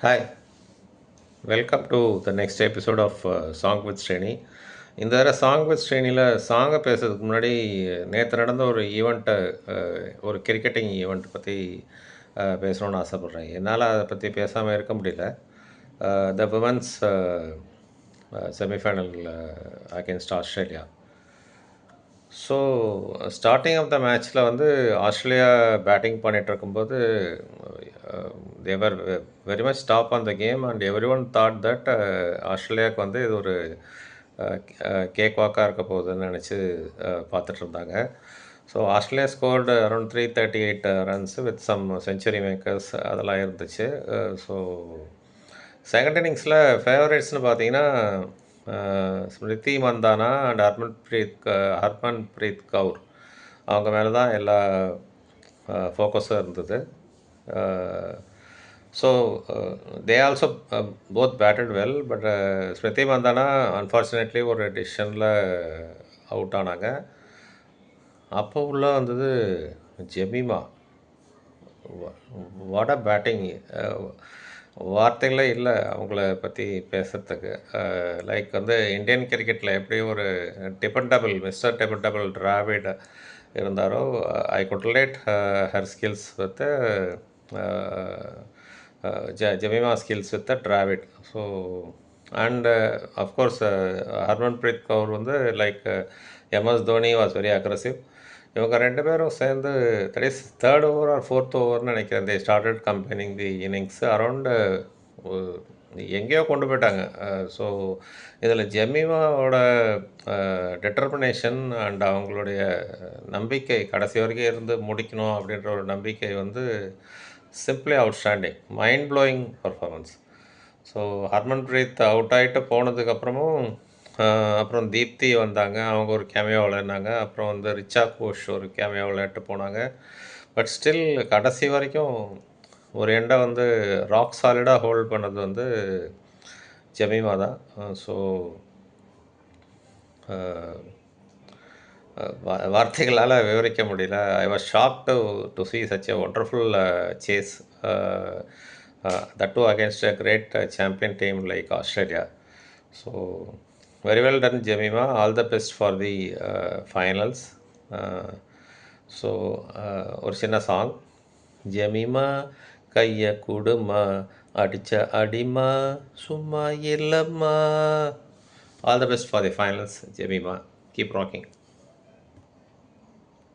Hi, welcome to the next episode of Song with Srini. இந்த தடவை song with ஸ்ரீனியில் சாங்கை பேசுறதுக்கு முன்னாடி நேற்று நடந்த ஒரு ஈவெண்ட்டை ஒரு கிரிக்கெட்டிங் ஈவெண்ட் பற்றி பேசணும்னு ஆசைப்பட்றேன். என்னால் அதை பற்றி பேசாமல் இருக்க முடியல. The women's semifinal against Australia. So starting of the மேட்ச்சில் வந்து ஆஸ்திரேலியா பேட்டிங் பண்ணிகிட்டு இருக்கும்போது they were very much top on the game and everyone thought that ஆஸ்திரேலியாவுக்கு வந்து இது ஒரு கேக் வாக்காக இருக்க போகுதுன்னு நினச்சி பார்த்துட்டு இருந்தாங்க. So Australia scored around 338 runs with some century makers அதெல்லாம் இருந்துச்சு. ஸோ செகண்ட் இன்னிங்ஸில் ஃபேவரேட்ஸ்னு பார்த்தீங்கன்னா ஸ்மிருதி மந்தானா அண்ட் ஹர்மன்ப்ரீத் கவுர் அவங்க மேலே தான் எல்லா ஃபோக்கஸும் இருந்தது. So they also both batted well. But Smriti Mandhana unfortunately ஒரு டிசிஷனில் அவுட் ஆனாங்க. அப்போ உள்ள வந்தது ஜெமிமா. What a batting! வார்த்தைகளே இல்லை அவங்கள பற்றி பேசுகிறதுக்கு. லைக் வந்து இந்தியன் கிரிக்கெட்டில் எப்படி ஒரு மிஸ்டர் டிபெண்டபிள் டிராவிட் இருந்தாரோ, I could relate her skills with Jemimah skills with Dravid. So and of course Harmanpreet Kaur வந்து like MS Dhoni was very aggressive. இவங்க ரெண்டு பேரும் சேர்ந்து that is third over or fourth ஓவர்னு நினைக்கிறேன். They started companying the innings around எங்கேயோ கொண்டு போயிட்டாங்க. ஸோ இதில் ஜெமிமாவோட டிட்டர்மினேஷன் அண்ட் அவங்களுடைய நம்பிக்கை கடைசி வரைக்கும் இருந்து முடிக்கணும் அப்படின்ற ஒரு நம்பிக்கை வந்து simply outstanding, mind blowing performance. So Harmanpreet out ஆகிட்டு போனதுக்கப்புறமும் அப்புறம் தீப்தி வந்தாங்க. அவங்க ஒரு கேமியோ விளையாடினாங்க. அப்புறம் வந்து ரிச்சா கோஷ் ஒரு கேமியோ விளையாட்டு போனாங்க. பட் ஸ்டில் கடைசி வரைக்கும் ஒரு எண்டை வந்து ராக் சாலிடாக ஹோல்ட் பண்ணது வந்து ஜெமிமா தான். ஸோ வார்த்தைகளால் விவரிக்க முடியல. I was shock to see such a wonderful chase, that too against a great champion team like Australia. So very well done Jemima, all the best for the finals. So ஒரு சின்ன song. Jemimah கைய குடுமா அடிச்ச அடிமா சும்மா இல்லம்மா. All the best for the finals Jemima. Keep rocking.